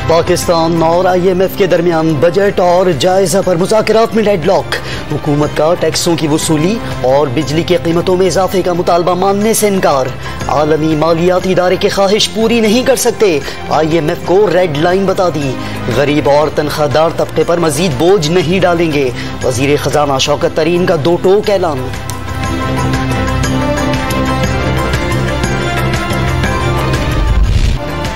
पाकिस्तान और IMF के दरमियान बजट और जायजा पर मुज़ाकरात में डेडलॉक। हुकूमत का टैक्सों की वसूली और बिजली की कीमतों में इजाफे का मुतालबा मानने से इनकार। आलमी मालियाती इदारे की ख्वाहिश पूरी नहीं कर सकते, IMF को रेड लाइन बता दी। गरीब और तनख्वाहदार तबके पर मजीद बोझ नहीं डालेंगे। वजीर खजाना शौकत तरीन का दो टोक ऐलान।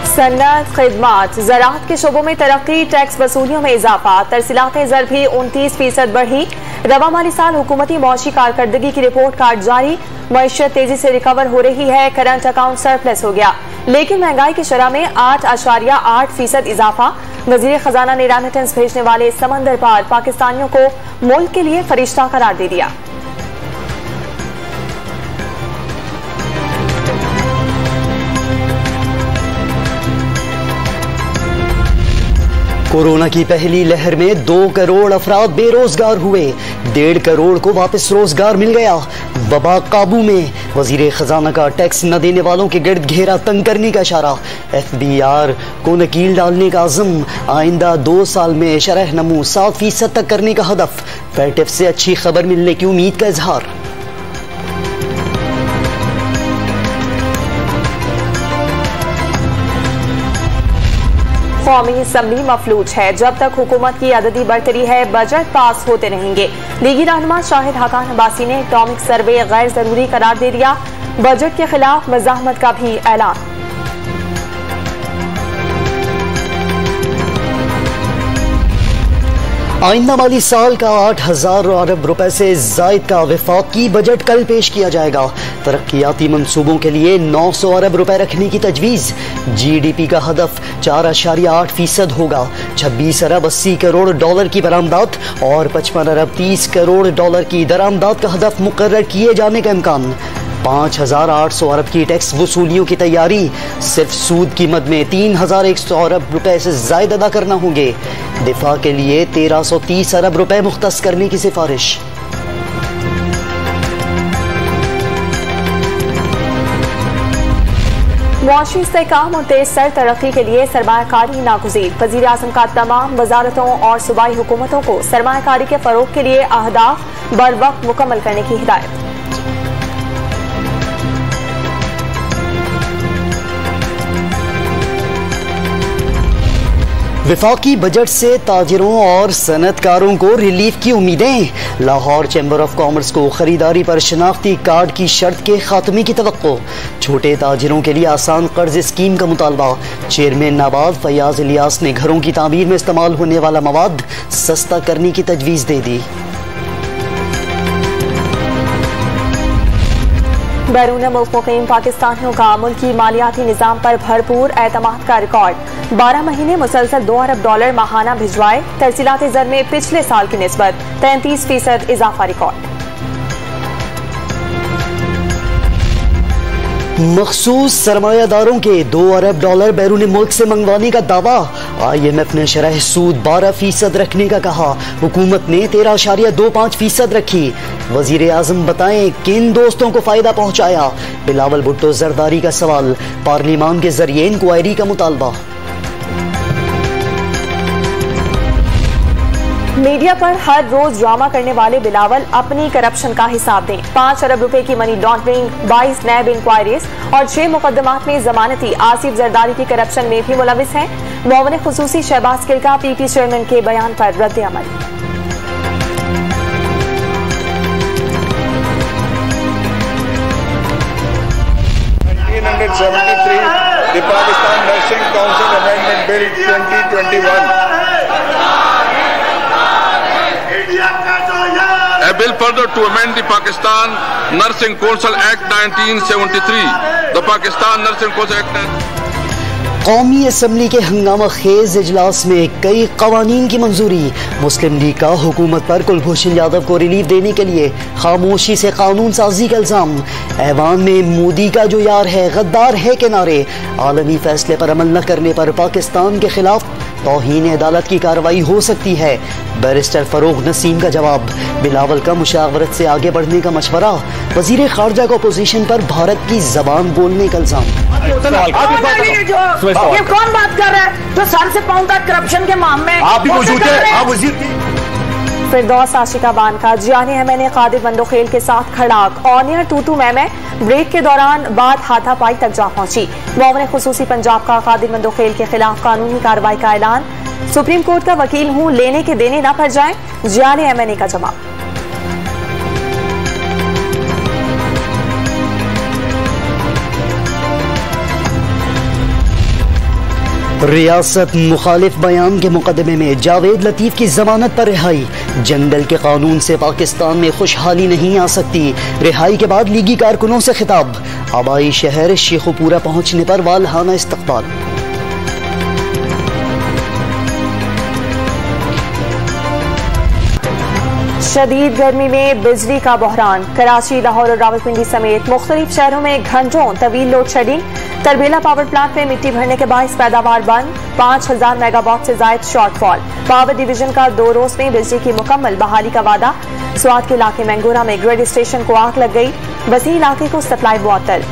सन्नत, खिदमात, ज़राअत के शोबों में तरक्की, टैक्स वसूलियों में इजाफा। तरसीलात ज़र भी 29% बढ़ी। रवा माली साल हुकूमती मौशी कारकर्दगी की रिपोर्ट कार्ड जारी। मईशत तेजी से रिकवर हो रही है, करंट अकाउंट सरप्लस हो गया, लेकिन महंगाई की शरह में 8.8% इजाफा। वजीर खजाना ने रेमिटेंस भेजने वाले समंदर पार पाकिस्तानियों को मुल्क के लिए फरिश्ता करार दे दिया। कोरोना की पहली लहर में 2 करोड़ अफराद बेरोजगार हुए, 1.5 करोड़ को वापस रोजगार मिल गया। वबा काबू में, वजीर खजाना का टैक्स न देने वालों के गिर्द घेरा तंग करने का इशारा। FBR को नकील डालने का अज़म, आइंदा 2 साल में शरह नमू 7% तक करने का हदफ। पैटेफ से अच्छी खबर मिलने की उम्मीद का इजहार। कौमी असम्बली मफलूज है, जब तक हुकूमत की अददी बरतरी है बजट पास होते रहेंगे। लीगी रहनुमा शाहिद हकान अब्बासी ने एटॉमिक सर्वे गैर जरूरी करार दे दिया। बजट के खिलाफ मज़ाहमत का भी ऐलान। आइंदा माली साल का 8,000 अरब रुपए से जायद का वफाकी बजट कल पेश किया जाएगा। तरक्याती मंसूबों के लिए 900 अरब रुपए रखने की तजवीज़। GDP का हदफ 4.8% होगा। 26 अरब 80 करोड़ डॉलर की बरामदात और 55 अरब 30 करोड़ डॉलर की दरामदात का हदफ मुकर्रर किए जाने का इम्कान। 5,800 अरब की टैक्स वसूलियों की तैयारी। सिर्फ सूद की मद में 3,100 अरब रुपए से जायद अदा करना होंगे। दिफा के लिए 1,330 अरब रुपए मुख्तस करने की सिफारिश। मुआशी इस्तेहकाम और तेज सर तरक्की के लिए सरमायाकारी नागुज़ीर। वज़ीर आज़म का तमाम वजारतों और सूबाई हुकूमतों को सरमायाकारी के फरोग के लिए अहदाफ बर वक्त मुकम्मल करने की हिदायत। विफाकी बजट से ताजिरों और सनतकारों को रिलीफ की उम्मीदें। लाहौर चैम्बर ऑफ कॉमर्स को खरीदारी पर शनाख्ती कार्ड की शर्त के खात्मे की तवक्को। छोटे ताजिरों के लिए आसान कर्ज स्कीम का मुतालबा। चेयरमैन नाबार्ड फयाज इलियास ने घरों की तामीर में इस्तेमाल होने वाला मवाद सस्ता करने की तजवीज़ दे दी। बैरून मुल्क मुकीम पाकिस्तानियों का मुल्की मालियाती निज़ाम पर भरपूर एतमाद का रिकॉर्ड। 12 महीने मुसलसल 2 अरब डॉलर माहाना भिजवाए। तरसीलात ज़र में पिछले साल की निस्बत 33% इजाफा रिकॉर्ड। मखसूस सरमायादारों के 2 अरब डॉलर बैरून मुल्क से मंगवाने का दावा। IMF ने शरह सूद 12% रखने का कहा। हुकूमत ने 13.25% रखी। वजीर आजम बताएं किन दोस्तों को फायदा पहुंचाया। बिलावल भुट्टो जरदारी का सवाल। पार्लिमान के जरिए इंक्वायरी का मुतालबा। मीडिया पर हर रोज ड्रामा करने वाले बिलावल अपनी करप्शन का हिसाब दें। 5 अरब रुपए की मनी लॉन्ड्रिंग, 22 नैब इंक्वायरीज और 6 मुकदमात में जमानती आसिफ जरदारी की करप्शन में भी मुलविस हैं। मोमिन खुसूसी शहबाज गिल का PP चेयरमैन के बयान पर रद्द अमल। The Pakistan Nursing Council Amendment Bill 2021. A bill further to amend the Pakistan Nursing Council Act 1973. The Pakistan Nursing Council Act. कौमी असम्बली के हंगामा खेज इजलास में कई कवानीन की मंजूरी। मुस्लिम लीग का हुकूमत पर कुलभूषण यादव को रिलीफ देने के लिए खामोशी से कानून साजी का इल्जाम। ऐवान में मोदी का जो यार है गद्दार है के नारे। आलमी फैसले पर अमल न करने पर पाकिस्तान के खिलाफ तौहीन अदालत की कार्रवाई हो सकती है। बैरिस्टर फरोग नसीम का जवाब। बिलावल का मुशावरत से आगे बढ़ने का मशवरा। वजीर खारजा को अपोजिशन पर भारत की जबान बोलने का इल्जाम। ये कौन बात कर रहा है जो सर से पांव तक करप्शन के मामले में आप भी मौजूद हैं? फिरदौस आशिकाबान का जियानी एमएनए कादिर मंदोखेल के साथ खड़ाक। ऑनियर तूतू मैमे ब्रेक के दौरान बात हाथापाई तक जा पहुंची। मुआविन खुसूसी पंजाब का कादिर मंदोखेल के खिलाफ कानूनी कार्रवाई का ऐलान। सुप्रीम कोर्ट का वकील हूं, लेने के देने न पड़ जाए, जियानी एमएनए का जवाब। रियासत मुखालिफ बयान के मुकदमे में जावेद लतीफ की जमानत पर रिहाई। जंगल के कानून से पाकिस्तान में खुशहाली नहीं आ सकती। रिहाई के बाद लीगी कारकुनों से खिताब। आबाई शहर शेखुपुरा पहुंचने पर वालहाना इस्तकबाल। शदीद गर्मी में बिजली का बहरान। कराची, लाहौर और रावलपिंडी समेत मुख्तलिफ शहरों में घंटों तवील load shedding. Tarbela power plant में मिट्टी भरने के बायस पैदावार बंद। 5000 मेगावाट से जायद शॉर्टफॉल। पावर डिवीजन का 2 रोज में बिजली की मुकम्मल बहाली का वादा। स्वात के इलाके मैंगोरा में ग्रिड स्टेशन को आग लग गई। वसी इलाके को सप्लाई मुअत्तल।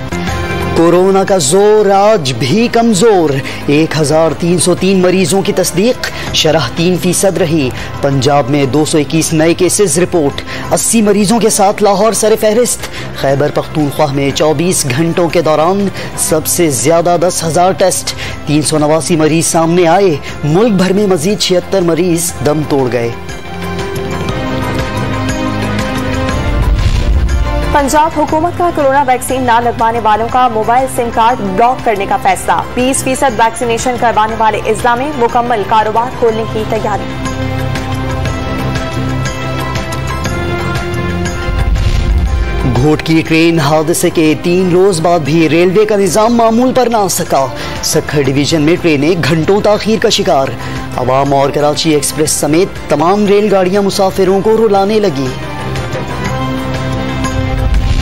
कोरोना का जोर आज भी कमजोर। 1303 मरीजों की तस्दीक। शरह 3% रही। पंजाब में 221 नए केसेस रिपोर्ट। 80 मरीजों के साथ लाहौर सरफहरिस्त। खैबर पख्तूनख्वा में 24 घंटों के दौरान सबसे ज्यादा 10,000 टेस्ट। 389 मरीज सामने आए। मुल्क भर में मजीद 76 मरीज दम तोड़ गए। पंजाब हुकूमत का कोरोना वैक्सीन न लगवाने वालों का मोबाइल सिम कार्ड ब्लॉक करने का फैसला। 20% वैक्सीनेशन करवाने वाले इज़्ला में मुकम्मल कारोबार खोलने की तैयारी। घोट की ट्रेन हादसे के 3 रोज बाद भी रेलवे का निजाम मामूल पर न आ सका। सक्खर डिवीजन में ट्रेनें घंटों ताखीर का शिकार। अवाम और कराची एक्सप्रेस समेत तमाम रेलगाड़ियां मुसाफिरों को रुलाने लगी।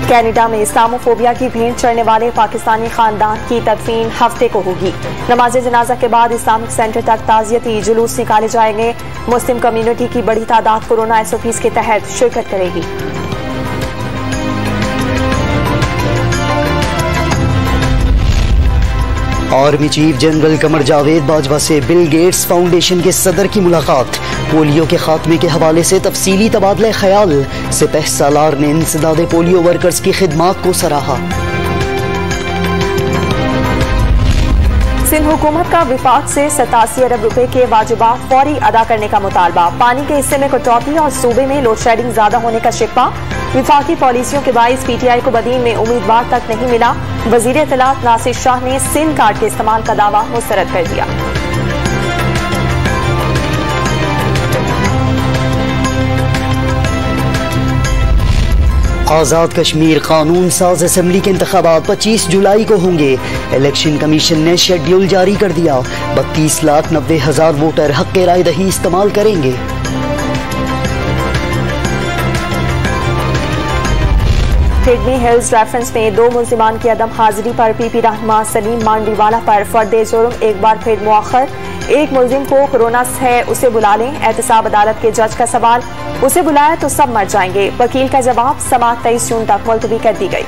कनाडा में इस्लामोफोबिया की भेंट चढ़ने वाले पाकिस्तानी खानदान की तदफीन हफ्ते को होगी। नमाज जनाजा के बाद इस्लामिक सेंटर तक ताजियती जुलूस निकाले जाएंगे। मुस्लिम कम्युनिटी की बड़ी तादाद कोरोना SOPs के तहत शिरकत करेगी। Army chief general Qamar Javed Bajwa से बिल गेट्स फाउंडेशन के सदर की मुलाकात। पोलियो के खात्मे के हवाले से तफसीली तबादला ख्याल। सिपह सालार ने इंसदादे पोलियो वर्कर्स की खिदमात को सराहा। सिंध हुकूमत का विफाक से 87 अरब रुपए के वाजिबात फौरी अदा करने का मुतालबा। पानी के हिस्से में कटौती और सूबे में लोड शेडिंग ज्यादा होने का शिकवा। विफाकी पॉलिसियों के बाइस PTI को बदीन में उम्मीदवार तक नहीं मिला। वजीर इत्तलात नासिर शाह ने सिम कार्ड के इस्तेमाल का दावा मुस्तरद कर दिया। आजाद कश्मीर कानून साज असेंबली के इंतखाबात 25 जुलाई को होंगे। इलेक्शन कमीशन ने शेड्यूल जारी कर दिया। 32,90,000 वोटर हक राय दही इस्तेमाल करेंगे। किडनी हिल्स रेफरेंस में 2 मुल्जिमान की अदम हाजिरी पर PP रहनुमा सलीम मांडीवाला पर फर्दे जुर्म एक बार फिर मुअख्खर। एक मुल्जिम को कोरोना है, उसे बुला लें। एहतसाब अदालत के जज का सवाल, उसे बुलाया तो सब मर जाएंगे। वकील का जवाब, समाअत 23 जून तक मुलतवी कर दी गई।